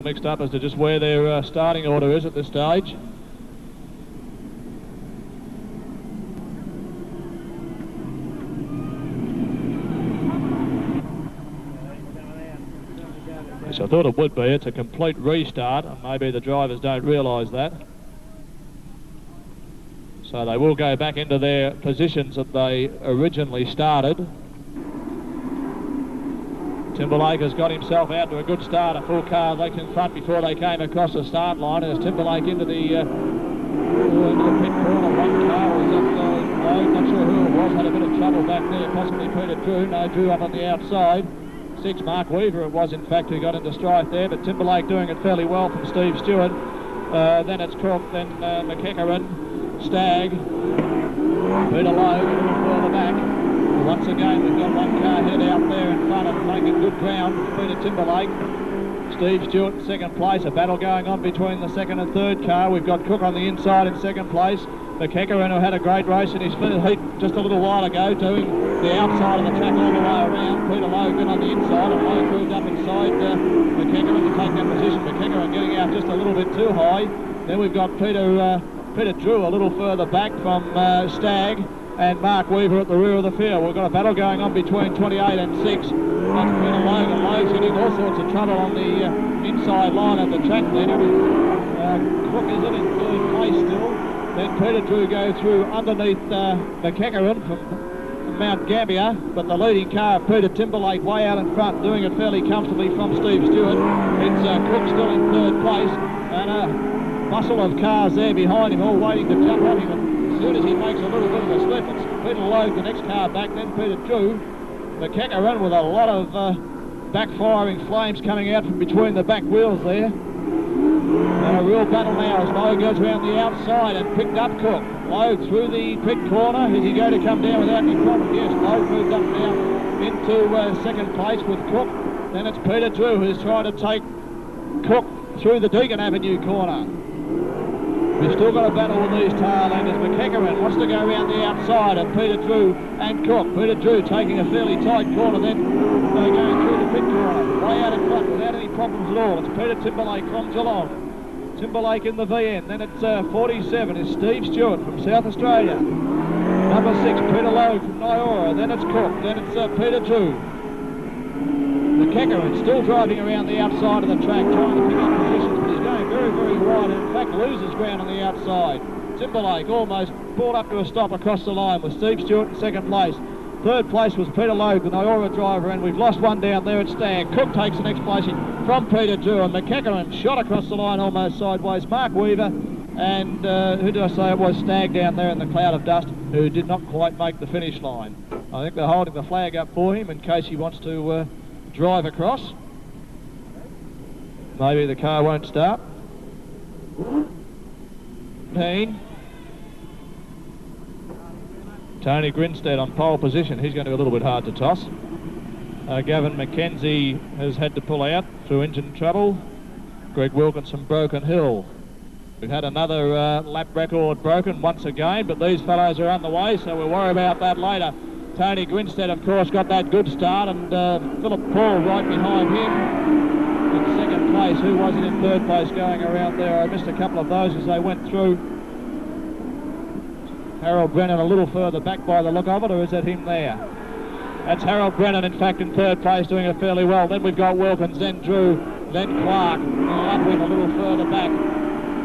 Mixed up as to just where their starting order is at this stage. Which I thought it would be. It's a complete restart, and maybe the drivers don't realise that. So they will go back into their positions that they originally started. Timberlake has got himself out to a good start. A full car length in front before they came across the start line. As Timberlake into the pit corner, one car was up low. Not sure who it was. Had a bit of trouble back there. Possibly Peter Drew. No, Drew up on the outside. 6 Mark Weaver it was in fact who got into strife there. But Timberlake doing it fairly well from Steve Stewart. Then it's Cook. Then McEachran, Stagg, Peter Lowe a little further back. Once again, we've got one car head out there in front and making good ground. Peter Timberlake, Steve Stewart in second place. A battle going on between the second and third car. We've got Cook on the inside in second place. McEachran, who had a great race in his first heat just a little while ago, doing the outside of the track all the way around. Peter Logan on the inside, and Logan moved up inside McEachran to take that position. McEachran getting out just a little bit too high. Then we've got Peter Drew a little further back from Stagg. And Mark Weaver at the rear of the field. We've got a battle going on between 28 and 6. That's Peter Logan. Lowe's hitting all sorts of trouble on the inside line of the track there. Cook is in third place still. Then Peter Drew go through underneath McEachran from Mount Gambier. But the leading car, Peter Timberlake, way out in front, doing it fairly comfortably from Steve Stewart. It's Cook still in third place. And a muscle of cars there behind him, all waiting to jump on him. As soon as he makes a little bit of a slip, it's Peter Logue, the next car back, then Peter Drew. McEachran with a lot of backfiring flames coming out from between the back wheels there. And a real battle now as Logue goes around the outside and picked up Cook. Logue through the pit corner. Is he going to come down without any problem? Yes, Logue moved up now into second place with Cook. Then it's Peter Drew who's trying to take Cook through the Deagon Avenue corner. We've still got a battle with these tailenders. McEachran wants to go around the outside of Peter Drew and Cook. Peter Drew taking a fairly tight corner, then they're going through the pit corner, way out in front without any problems at all. It's Peter Timberlake from Geelong. Timberlake in the VN. Then it's 47 is Steve Stewart from South Australia. Number 6, Peter Lowe from Nyora. Then it's Cook. Then it's Peter Drew. McEachran still driving around the outside of the track, trying to pick up positions, but he's going very, very wide, and in fact loses ground on the outside. Timberlake almost pulled up to a stop across the line with Steve Stewart in second place. Third place was Peter Logue, the Nyora driver, and we've lost one down there at Stagg. Cook takes the next place from Peter Drew, and McEachran shot across the line almost sideways. Mark Weaver and who did I say it was? Stagg down there in the cloud of dust, who did not quite make the finish line. I think they're holding the flag up for him in case he wants to drive across. Maybe the car won't start. Tony Grinstead on pole position. He's going to be a little bit hard to toss. Gavin McKenzie has had to pull out through engine trouble. Greg Wilkinson, Broken Hill. We've had another lap record broken once again, but these fellows are on the way, so we'll worry about that later. Tony Grinstead, of course, got that good start, and Philip Paul right behind him in second place. Who was it in third place going around there? I missed a couple of those as they went through. Harold Brennan a little further back by the look of it, or is that him there? That's Harold Brennan, in fact, in third place, doing it fairly well. Then we've got Wilkins, then Drew, then Clark, and Ludwig a little further back.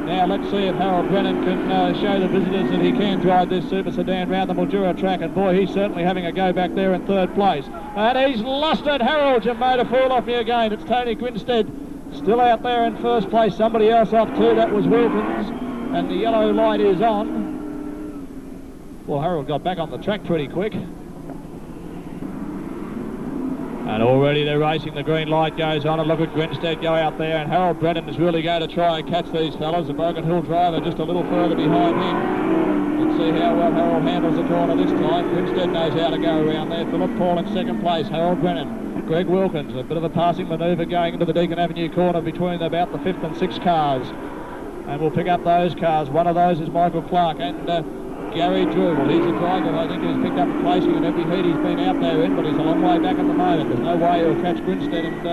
Now let's see if Harold Brennan can show the visitors that he can drive this Super Sedan round the Mildura track, and boy, he's certainly having a go back there in third place. And he's lost it. Harold, you made a fool off me again. It's Tony Grinstead still out there in first place. Somebody else off too, that was Wilkins, and the yellow light is on. Well, Harold got back on the track pretty quick. And already they're racing, the green light goes on, and look at Grinstead go out there, and Harold Brennan is really going to try and catch these fellas. The Broken Hill driver just a little further behind him. Let's see how well Harold handles the corner this time. Grinstead knows how to go around there. Philip Paul in second place, Harold Brennan. Greg Wilkins, a bit of a passing manoeuvre going into the Deagon Avenue corner between about the 5th and 6th cars. And we'll pick up those cars. One of those is Michael Clark, and Gary Drew. Well, he's a driver, I think, who's picked up a placing in every heat he's been out there in, but he's a long way back at the moment. There's no way he'll catch Grinstead and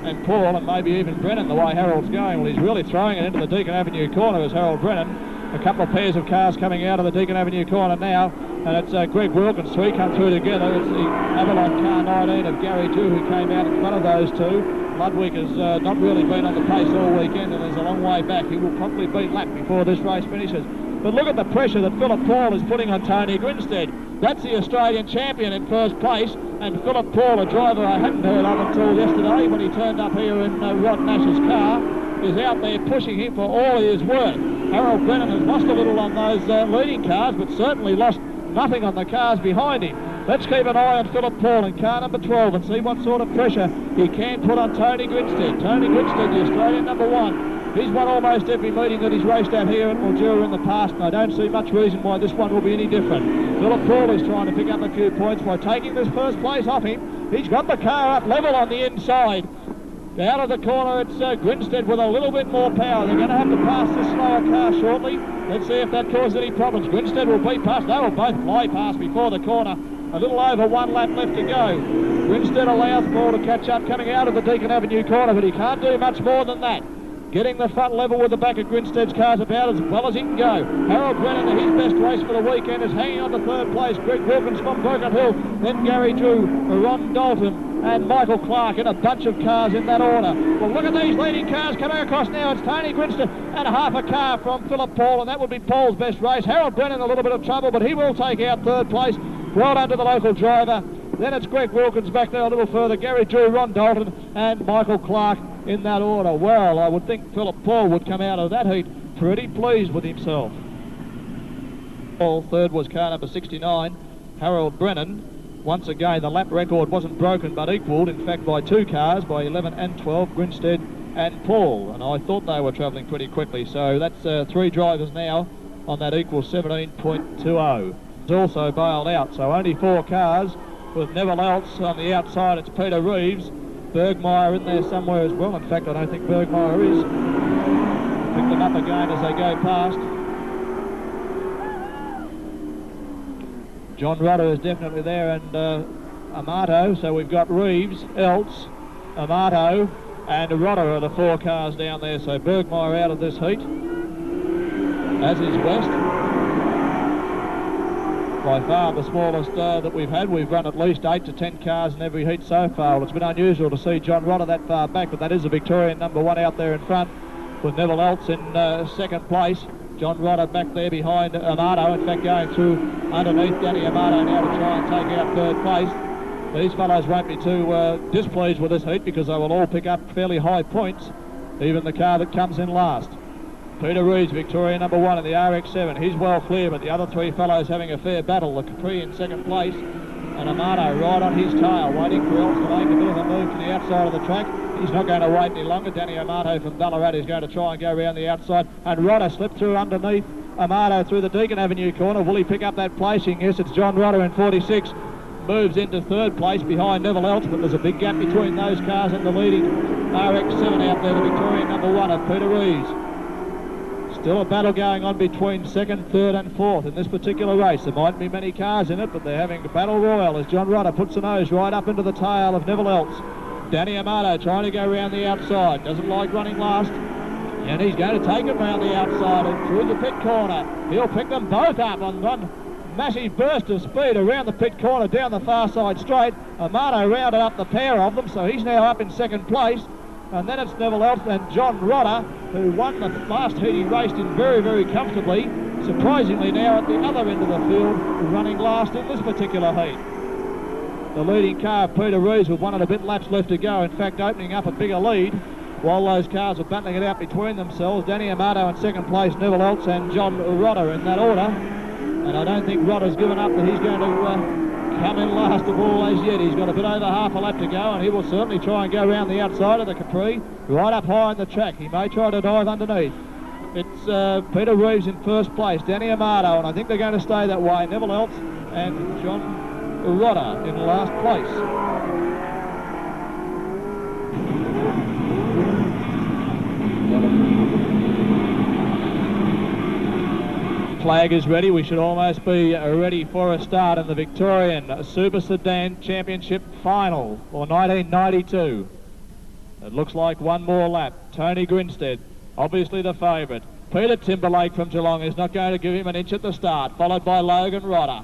and Paul, and maybe even Brennan, the way Harold's going. Well, he's really throwing it into the Deacon Avenue corner as Harold Brennan. A couple of pairs of cars coming out of the Deacon Avenue corner now, and it's Greg Wilkins, three come through together. It's the Avalon car 19 of Gary Dew who came out in front of those two. Ludwig has not really been on the pace all weekend and is a long way back. He will probably beat lap before this race finishes. But look at the pressure that Philip Paul is putting on Tony Grinstead. That's the Australian champion in first place, and Philip Paul, a driver I hadn't heard of until yesterday when he turned up here in Rod Nash's car, is out there pushing him for all he is worth. Harold Brennan has lost a little on those leading cars, but certainly lost nothing on the cars behind him. Let's keep an eye on Philip Paul in car number 12 and see what sort of pressure he can put on Tony Grinstead. Tony Grinstead, the Australian number 1. He's won almost every meeting that he's raced at here at Mildura in the past, and I don't see much reason why this one will be any different. Philip Paul is trying to pick up a few points by taking this first place off him. He's got the car up level on the inside. Out of the corner, it's Grinstead with a little bit more power. They're going to have to pass this slower car shortly. Let's see if that causes any problems. Grinstead will beat past. They will both fly past before the corner. A little over 1 lap left to go. Grinstead allows Paul to catch up coming out of the Deacon Avenue corner, but he can't do much more than that. Getting the front level with the back of Grinstead's cars about as well as he can go. Harold Brennan, his best race for the weekend, is hanging on to third place. Greg Wilkins from Broken Hill, then Gary Drew, Ron Dalton and Michael Clark in a bunch of cars in that order. Well, look at these leading cars coming across now. It's Tony Grinstead and half a car from Philip Paul, and that would be Paul's best race. Harold Brennan a little bit of trouble, but he will take out third place. Well done to the local driver. Then it's Greg Wilkins back there a little further. Gary Drew, Ron Dalton and Michael Clark in that order. Well, I would think Philip Paul would come out of that heat pretty pleased with himself. Third was car number 69, Harold Brennan. Once again, the lap record wasn't broken but equalled, in fact, by 2 cars, by 11 and 12, Grinstead and Paul. And I thought they were travelling pretty quickly. So that's 3 drivers now on that equal 17.20. It's also bailed out, so only 4 cars with Neville Eltz on the outside. It's Peter Reeves. Bergmeyer in there somewhere as well. In fact, I don't think Bergmeyer is. Pick them up again as they go past. John Rudder is definitely there, and Amato. So we've got Reeves, Eltz, Amato and Rudder are the 4 cars down there. So Bergmeyer out of this heat, as is West. By far the smallest that we've had. We've run at least 8 to 10 cars in every heat so far. Well, it's been unusual to see John Rodder that far back, but that is a Victorian number 1 out there in front with Neville Eltz in second place. John Rodder back there behind Amato, in fact going through underneath Danny Amato now to try and take out third place. These fellows won't be too displeased with this heat because they will all pick up fairly high points, even the car that comes in last. Peter Reeves, Victoria number 1 in the RX-7. He's well clear, but the other 3 fellows having a fair battle. The Capri in second place, and Amato right on his tail, waiting for Eltz to make a bit of a move to the outside of the track. He's not going to wait any longer. Danny Amato from Ballarat is going to try and go around the outside, and Rodder slipped through underneath Amato through the Deacon Avenue corner. Will he pick up that placing? Yes, it's John Rodder in 46. Moves into third place behind Neville Eltz, but there's a big gap between those cars and the leading RX-7 out there, the Victorian number 1 of Peter Reeves. Still a battle going on between second, third and fourth in this particular race. There mightn't be many cars in it, but they're having a battle royal as John Rodder puts the nose right up into the tail of Neville Eltz. Danny Amato trying to go around the outside. Doesn't like running last. And he's going to take it round the outside and through the pit corner. He'll pick them both up on one massive burst of speed around the pit corner down the far side straight. Amato rounded up the pair of them, so he's now up in second place. And then it's Neville Eltz and John Rodder, who won the last heat he raced in very, very comfortably. Surprisingly now at the other end of the field, running last in this particular heat. The leading car, Peter Reeves, with 1 and a bit laps left to go, in fact opening up a bigger lead. While those cars are battling it out between themselves, Danny Amato in second place, Neville Eltz and John Rodder in that order. And I don't think Rodder's given up that he's going to come in last of all as yet. He's got a bit over half a lap to go, and he will certainly try and go around the outside of the Capri, right up high on the track. He may try to dive underneath. It's Peter Reeves in first place, Danny Amato, and I think they're going to stay that way. Neville Eltz and John Rodder in last place. Flag is ready. We should almost be ready for a start in the Victorian Super Sedan Championship Final for 1992. It looks like one more lap. Tony Grinstead, obviously the favourite. Peter Timberlake from Geelong is not going to give him an inch at the start, followed by Logan Rodder.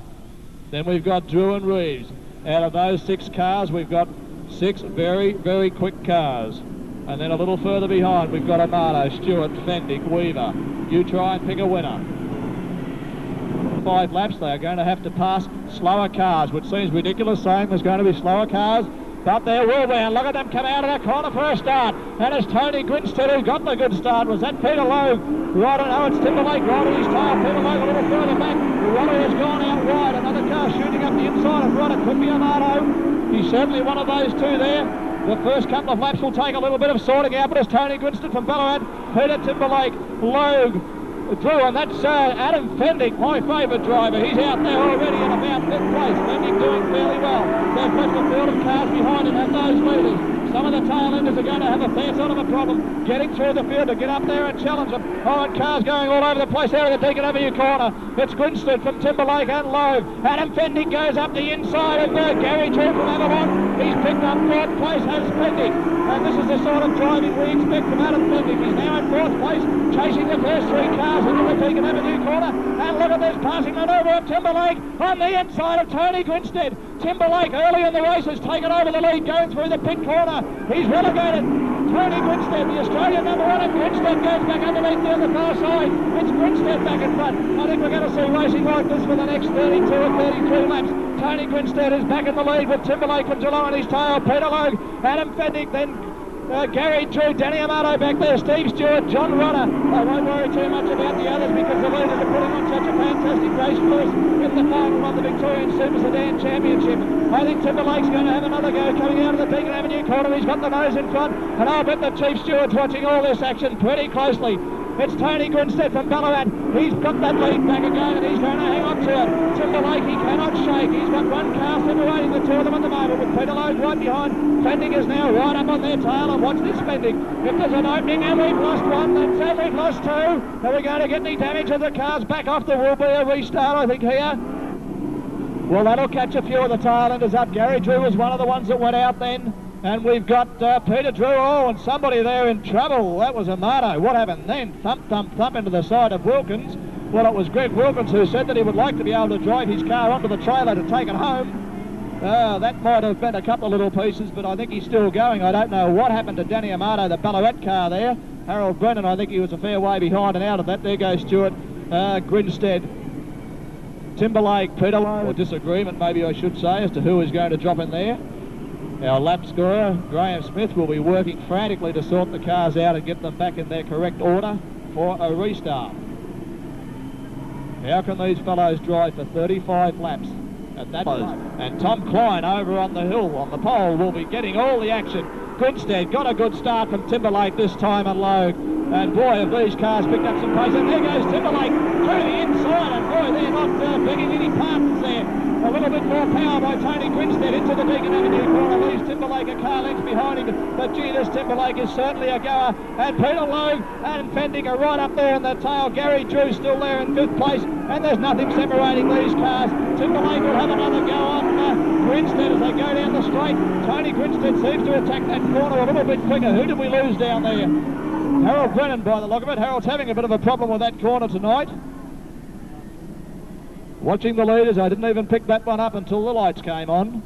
Then we've got Drew and Reeves. Out of those 6 cars, we've got 6 very, very quick cars. And then a little further behind, we've got Amato, Stewart, Fendick, Weaver. You try and pick a winner. 5 laps, they are going to have to pass slower cars, which seems ridiculous saying there's going to be slower cars. But there will be, and look at them come out of the corner for a start. And it's Tony Grinstead who got the good start. Was that Peter Logue? Rodder, no, it's Timberlake. Rodder, his tail. Peter Logue a little further back. Rodder has gone out wide. Another car shooting up the inside of Rodder. Could be Amato. He's certainly one of those 2 there. The first couple of laps will take a little bit of sorting out, but it's Tony Grinstead from Ballarat, Peter Timberlake, Logue, Drew, and that's Adam Fendick, my favourite driver. He's out there already in about 5th place. Fendick doing fairly well. They've left a field of cars behind and have those leaders. Some of the tail enders are going to have a fair sort of a problem getting through the field to get up there and challenge them. Oh, and cars going all over the place out of the Deacon Avenue corner. It's Grinstead from Timberlake and Logue. Adam Fendick goes up the inside of Gary Drew from Avalon. He's picked up 4th place as Fendick. And this is the sort of driving we expect from Adam Fendick. He's now in 4th place, chasing the first 3 cars into the Deacon Avenue corner. And look at this passing manoeuvre of Timberlake on the inside of Tony Grinstead. Timberlake early in the race has taken over the lead, going through the pit corner. He's relegated Tony Grinstead, the Australian number 1, and Grinstead goes back underneath there on the far side. It's Grinstead back in front. I think we're going to see racing like this for the next 32 or 33 laps. Tony Grinstead is back in the lead with Timberlake from Geelong on his tail. Peter Logue, Adam Fendick, then Gary Drew, Danny Amato back there, Steve Stewart, John Rodder. I won't worry too much about the others because the leaders are putting on such a fantastic race for us in the final of the Victorian Super Sedan Championship. I think Timberlake's going to have another go coming out of the Deacon Avenue corner. He's got the nose in front, and I'll bet the Chief Steward's watching all this action pretty closely. It's Tony Grinstead from Ballarat. He's got that lead back again and he's going to hang on to it. Timberlake, he cannot shake. He's got 1 car separating the 2 of them at the moment with Peter Logue right behind. Fendick is now right up on their tail, and watch this Fendick. If there's an opening and we've lost 1, that's it, we've lost 2. Are we going to get any damage of the cars back off? There will be a restart, I think, here. Well, that'll catch a few of the tail enders up. Gary Drew was one of the ones that went out then. And we've got Peter Drew, oh, and somebody there in trouble. That was Amato. What happened then? Thump, thump, thump into the side of Wilkins. Well, it was Greg Wilkins who said that he would like to be able to drive his car onto the trailer to take it home. That might have been a couple of little pieces, but I think he's still going. I don't know what happened to Danny Amato, the Ballarat car there. Harold Brennan, I think he was a fair way behind and out of that. There goes Stewart, Grinstead, Timberlake, Peter Logue, or disagreement maybe I should say as to who is going to drop in there. Our lap scorer, Graham Smith, will be working frantically to sort the cars out and get them back in their correct order for a restart. How can these fellows drive for 35 laps at that point? And Tom Klein over on the hill, on the pole, will be getting all the action. Grinstead got a good start from Timberlake this time and Logue. And boy, have these cars picked up some pace. And there goes Timberlake through the inside. And boy, they're not begging any pardons there. A little bit more power by Tony Grinstead into the Deacon Avenue corner. Leaves Timberlake a car length behind him. But gee, this Timberlake is certainly a goer. And Peter Logue and Fendick are right up there in the tail. Gary Drew still there in 5th place. And there's nothing separating these cars. Timberlake will have another go on Grinstead as they go down the straight. Tony Grinstead seems to attack that corner a little bit quicker. Who did we lose down there? Harold Brennan, by the look of it. Harold's having a bit of a problem with that corner tonight. Watching the leaders, I didn't even pick that one up until the lights came on.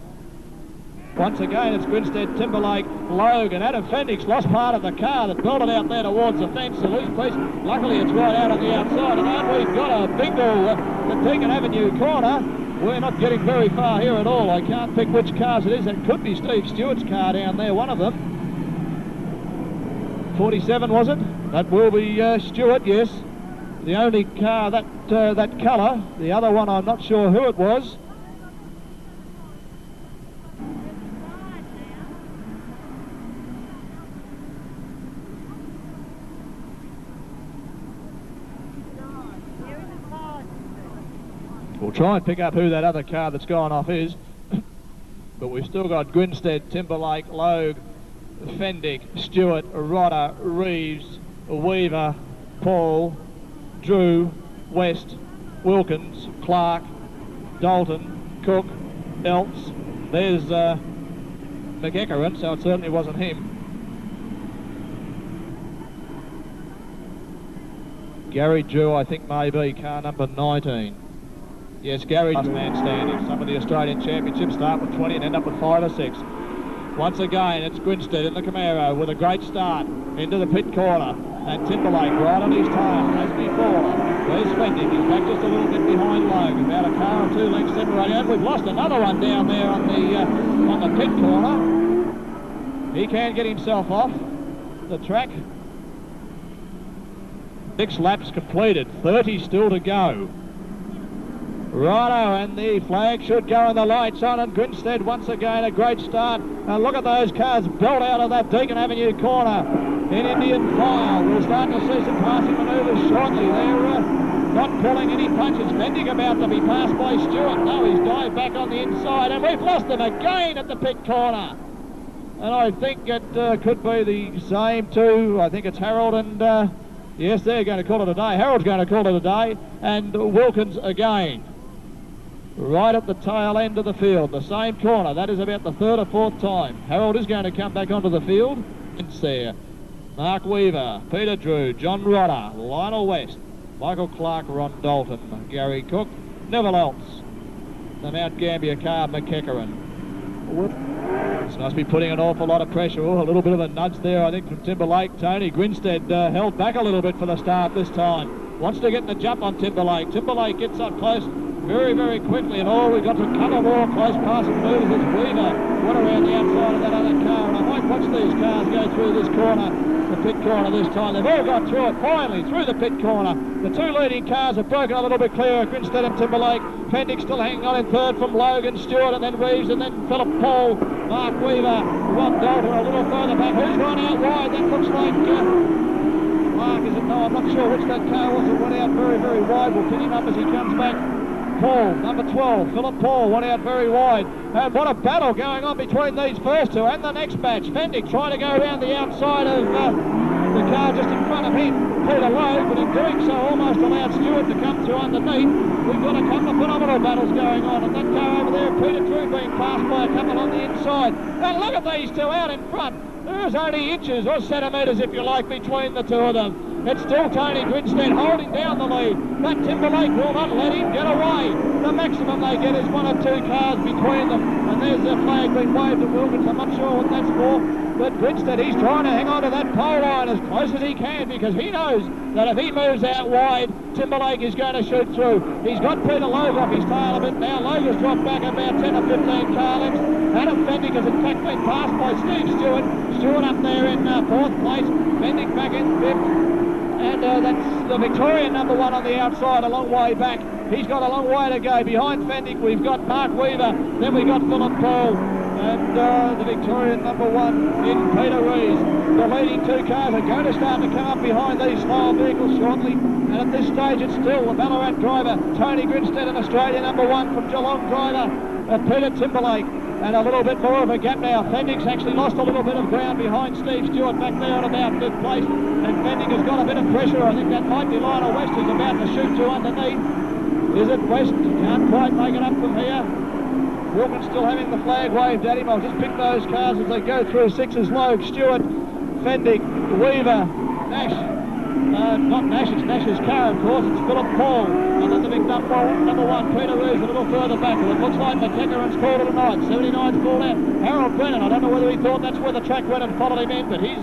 Once again, it's Grinstead, Timberlake, Logue, and Adam Fendick's lost part of the car that belted out there towards the fence. The loose piece, luckily it's right out on the outside, and we've got a bingo at the Deacon Avenue corner. We're not getting very far here at all. I can't pick which cars it is. It could be Steve Stewart's car down there, one of them. 47, was it? That will be Stewart, yes. The only car that colour. The other one, I'm not sure who it was. We'll try and pick up who that other car that's gone off is. But we've still got Grinstead, Timberlake, Logue, Fendick, Stewart, Rodder, Reeves, Weaver, Paul, Drew, West, Wilkins, Clark, Dalton, Cook, Elts. There's McEachran, so it certainly wasn't him. Gary Drew, I think, maybe car number 19. Yes, Gary, last man standing. Some of the Australian Championships start with 20 and end up with 5 or 6. Once again, it's Grinstead in the Camaro with a great start into the pit corner. And Timberlake right on his tail, as before. There's Fendick, he's back just a little bit behind Logan, about a car or 2 lengths separating out. We've lost another one down there on the pit corner. He can get himself off the track. 6 laps completed, 30 still to go. Righto, and the flag should go and the lights on, and Grinstead once again a great start. And look at those cars belt out of that Deacon Avenue corner in Indian file. We're starting to see some passing manoeuvres shortly. They're not pulling any punches. Fendick about to be passed by Stewart. No, he's dived back on the inside, and we've lost them again at the pit corner. And I think it could be the same too. I think it's Harold and yes, they're going to call it a day. Harold's going to call it a day, and Wilkins again. Right at the tail end of the field, the same corner. That is about the 3rd or 4th time. Harold is going to come back onto the field. It's there. Mark Weaver, Peter Drew, John Rodder, Lionel West, Michael Clark, Ron Dalton, Gary Cook, Neville Eltz, the Mount Gambier car, McEachran. This must be putting an awful lot of pressure. Oh, a little bit of a nudge there, I think, from Timberlake. Tony Grinstead held back a little bit for the start this time. Wants to get in the jump on Timberlake. Timberlake gets up close very, very quickly, and we've got a couple more close passing moves as Weaver went around the outside of that other car. And I might watch these cars go through this corner, the pit corner this time. They've all got through it, finally, through the pit corner. The 2 leading cars have broken a little bit clearer, Grinstead and Timberlake. Fendick still hanging on in 3rd from Logan, Stewart, and then Reeves, and then Philip Paul, Mark Weaver, Ron Dalton a little further back. Who's gone out wide? That looks like Mark, is it? No, I'm not sure which that car was. It went out very, very wide. We'll pick him up as he comes back. Paul, number 12, Philip Paul, went out very wide. And what a battle going on between these first two and the next batch. Fendick trying to go around the outside of the car just in front of him, Peter Lowe, but in doing so almost allowed Stewart to come through underneath. We've got a couple of phenomenal battles going on, and that car over there, Peter Drew, being passed by a couple on the inside. And look at these two out in front. There's only inches or centimetres, if you like, between the two of them. It's still Tony Grinstead holding down the lead. That Timberlake will not let him get away. The maximum they get is 1 or 2 cars between them. And there's the flag being waved at Wilkins. I'm not sure what that's for. But Grinstead, he's trying to hang on to that pole line as close as he can, because he knows that if he moves out wide, Timberlake is going to shoot through. He's got Peter Lowe off his tail a bit now. Lowe has dropped back about 10 or 15 car lengths. Adam Fendick has in fact been passed by Steve Stewart. Stewart up there in 4th place. Fendick back in 5th. And that's the Victorian number 1 on the outside, a long way back. He's got a long way to go. Behind Fendick, we've got Mark Weaver. Then we've got Philip Paul. And the Victorian number 1 in Peter Rees. The leading 2 cars are going to start to come up behind these slower vehicles shortly. And at this stage, it's still the Ballarat driver, Tony Grinstead, and Australia number 1 from Geelong driver, Peter Timberlake. And a little bit more of a gap now. Fendick's actually lost a little bit of ground behind Steve Stewart back there at about 5th place. And Fendick has got a bit of pressure. I think that might be Lionel West who's about to shoot through underneath. Is it West? Can't quite make it up from here. Wilkins still having the flag waved at him. I'll just pick those cars as they go through. 6's Logue, Stewart, Fendick, Weaver, Nash. Not Nash, it's Nash's car, of course. It's Philip Paul. And then the big number 1, Peter Rees, a little further back. It looks like McEachran's called it a night. 79's called out. Harold Brennan, I don't know whether he thought that's where the track went and followed him in, but he's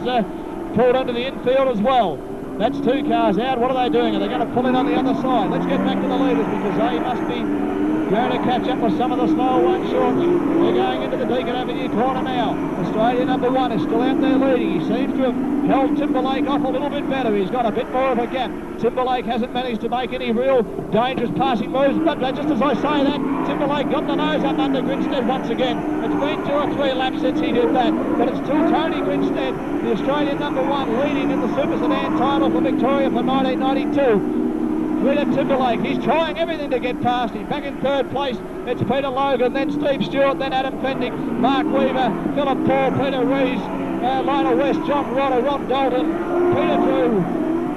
pulled into the infield as well. That's 2 cars out. What are they doing? Are they going to pull in on the other side? Let's get back to the leaders, because they must be going to catch up with some of the slower ones shortly. We're going into the Deacon Avenue corner now. Australia number 1 is still out there leading. He seems to have held Timberlake off a little bit better. He's got a bit more of a gap. Timberlake hasn't managed to make any real dangerous passing moves, but just as I say that, Timberlake got the nose up under Grinstead once again. It's been 2 or 3 laps since he did that, but it's still Tony Grinstead, the Australian number 1, leading in the Super Sedan title for Victoria for 1992. Peter Timberlake, he's trying everything to get past him. Back in 3rd place, it's Peter Logan, then Steve Stewart, then Adam Fendick, Mark Weaver, Philip Paul, Peter Rees, Lionel West, John Rodder, Ron Dalton, Peter Drew,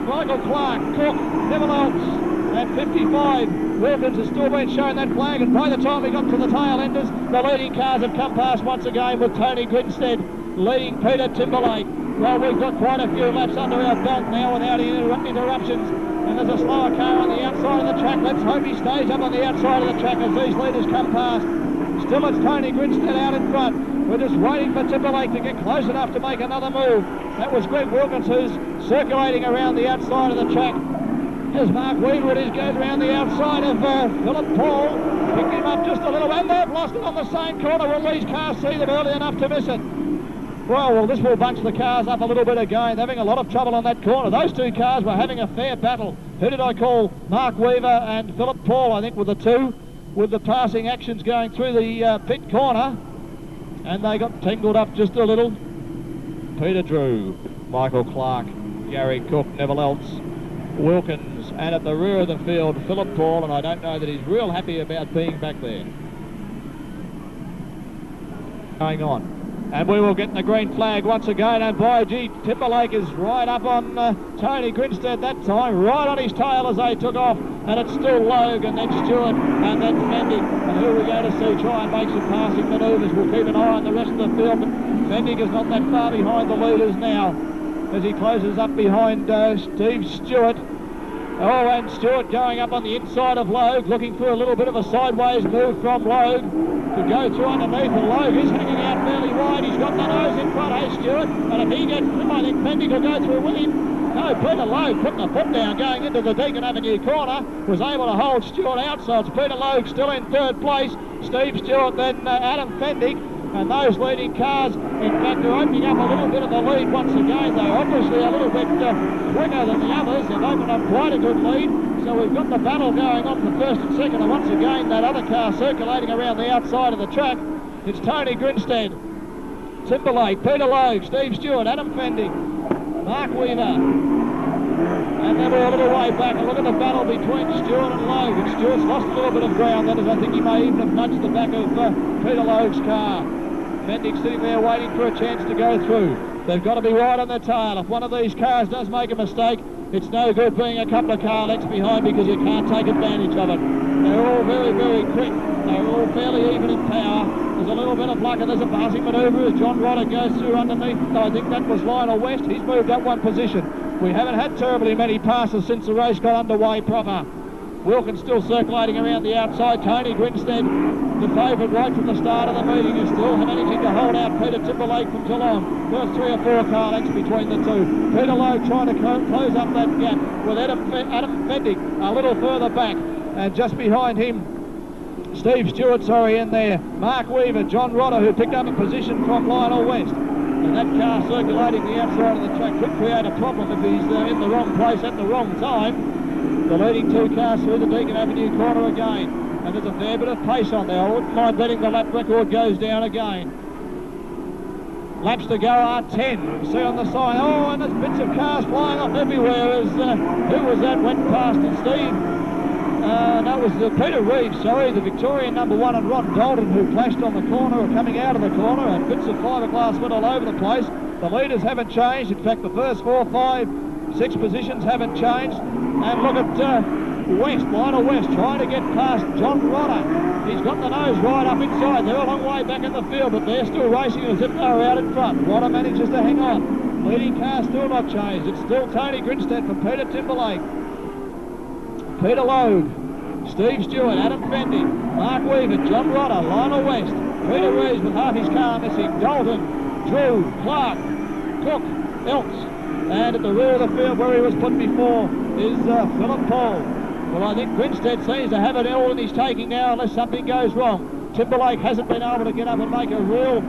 Michael Clark, Cook, Neville Eltz, and 55. Wilkins has still been showing that flag, and by the time we got to the tail enders, the leading cars have come past once again with Tony Grinstead leading Peter Timberlake. Well, we've got quite a few laps under our belt now without any interruptions. And there's a slower car on the outside of the track. Let's hope he stays up on the outside of the track as these leaders come past. Still it's Tony Grinstead out in front. We're just waiting for Timberlake to get close enough to make another move. That was Greg Wilkins who's circulating around the outside of the track. As Mark Weaver goes around the outside of Philip Paul. Picked him up just a little, and they've lost it on the same corner. Will these cars see them early enough to miss it? Well, this will bunch the cars up a little bit again. They're having a lot of trouble on that corner. Those two cars were having a fair battle. Who did I call? Mark Weaver and Philip Paul, I think, were the two, with the passing actions going through the pit corner. And they got tangled up just a little. Peter Drew, Michael Clark, Gary Cook, Neville Eltz, Wilkins, and at the rear of the field, Philip Paul, and I don't know that he's real happy about being back there. Going on. And we will get the green flag once again, and by gee, Timberlake is right up on Tony Grinstead that time, right on his tail as they took off, and it's still Logue, and then Stewart, and then Fendig, and who we're going to see try and make some passing manoeuvres. We'll keep an eye on the rest of the field, but Fendig is not that far behind the leaders now, as he closes up behind Steve Stewart. Oh, and Stewart going up on the inside of Logue, looking for a little bit of a sideways move from Logue to go through underneath, and Logue is hanging out fairly wide. He's got the nose in front, hey Stewart, and if he gets through, I think Fendig will go through with him. No, Peter Logue putting the foot down going into the Deacon Avenue corner, was able to hold Stewart out, so it's Peter Logue still in third place, Steve Stewart, then Adam Fendig, and those leading cars, in fact, are opening up a little bit of the lead once again. They're obviously a little bit quicker than the others. They've opened up quite a good lead. So we've got the battle going on for first and second, and once again that other car circulating around the outside of the track. It's Tony Grinstead, Timberlake, Peter Logue, Steve Stewart, Adam Fendig, Mark Weaver. And then we're a little way back, and look at the battle between Stewart and Logue. And Stewart's lost a little bit of ground, that is, I think he may even have nudged the back of Peter Logue's car. Fendig sitting there waiting for a chance to go through. They've got to be right on their tail. If one of these cars does make a mistake, it's no good being a couple of car lengths behind because you can't take advantage of it. They're all very, very quick. They're all fairly even in power. There's a little bit of luck, and there's a passing manoeuvre as John Rodder goes through underneath. I think that was Lionel West. He's moved up one position. We haven't had terribly many passes since the race got underway proper. Wilkins still circulating around the outside. Tony Grinstead, the favourite right from the start of the meeting, is still managing to hold out Peter Timberlake from Geelong. There's 3 or 4 car lengths between the two. Peter Logue trying to close up that gap with Adam Fendig a little further back. And just behind him, Steve Stewart, in there. Mark Weaver, John Rodder, who picked up a position from Lionel West. And that car circulating the outside of the track could create a problem if he's in the wrong place at the wrong time. The leading 2 cars through the Deacon Avenue corner again. And there's a fair bit of pace on there. I wouldn't mind betting the lap record goes down again. Laps to go are 10. You see on the sign. Oh, and there's bits of cars flying off everywhere as who was that went past it, Steve? That was Peter Reeves, the Victorian #1, and Ron Dalton, who flashed on the corner or coming out of the corner, and bits of fiberglass went all over the place. The leaders haven't changed. In fact, the first 4, 5, 6 positions haven't changed. And look at West, Lionel West, trying to get past John Rodder. He's got the nose right up inside. They're a long way back in the field, but they're still racing as if they were out in front. Rodder manages to hang on. Leading car still not changed. It's still Tony Grinstead for Peter Timberlake. Peter Logue, Steve Stewart, Adam Fendig, Mark Weaver, John Rodder, Lionel West, Peter Reeves with half his car missing, Dalton, Drew, Clark, Cook, Eltz. And at the rear of the field where he was put before is Philip Paul. Well, I think Grinstead seems to have it all in his taking now unless something goes wrong. Timberlake hasn't been able to get up and make a real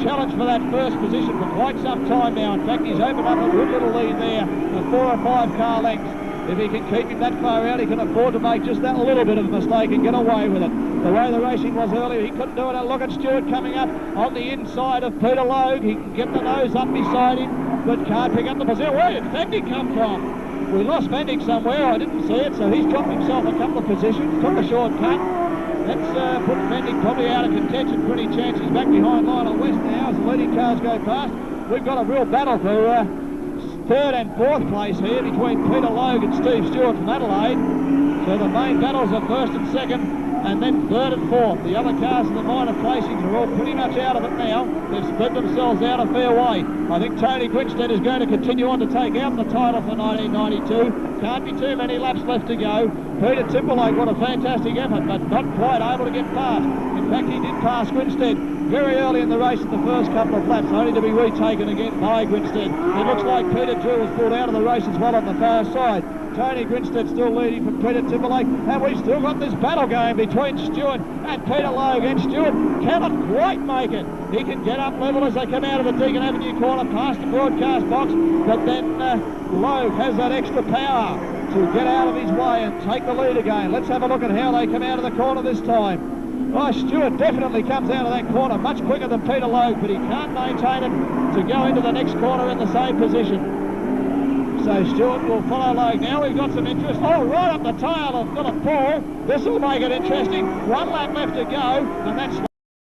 challenge for that first position for quite some time now. In fact, he's opened up a good little lead there of 4 or 5 car lengths. If he can keep him that far out, he can afford to make just that little bit of a mistake and get away with it. The way the racing was earlier, he couldn't do it. And look at Stewart coming up on the inside of Peter Logue. He can get the nose up beside him, but can't pick up the position. Where did Fendig come from? We lost Fendig somewhere. I didn't see it, so he's dropped himself a couple of positions. Took a shortcut. That's put Fendig probably out of contention for any chance. He's back behind Lionel West now as the leading cars go past. We've got a real battle for 3rd and 4th place here between Peter Logue and Steve Stewart from Adelaide. So the main battles are 1st and 2nd. and then third and fourth. The other cars in the minor placings are all pretty much out of it now. They've spread themselves out a fair way. I think Tony Grinstead is going to continue on to take out the title for 1992. Can't be too many laps left to go. Peter Timberlake, what a fantastic effort, but not quite able to get past. In fact, he did pass Grinstead very early in the race in the first couple of laps, only to be retaken again by Grinstead. It looks like Peter Drew was pulled out of the race as well on the far side. Tony Grinstead still leading from Peter Timberlake, and we've still got this battle going between Stewart and Peter Logue, and Stewart cannot quite make it. He can get up level as they come out of the Deacon Avenue corner past the broadcast box, but then Logue has that extra power to get out of his way and take the lead again. Let's have a look at how they come out of the corner this time. Oh, Stewart definitely comes out of that corner much quicker than Peter Logue, but he can't maintain it to go into the next corner in the same position. So Stewart will follow Logue. Now we've got some interest. Oh, right up the tail of Philip Paul. This will make it interesting. 1 lap left to go, and that's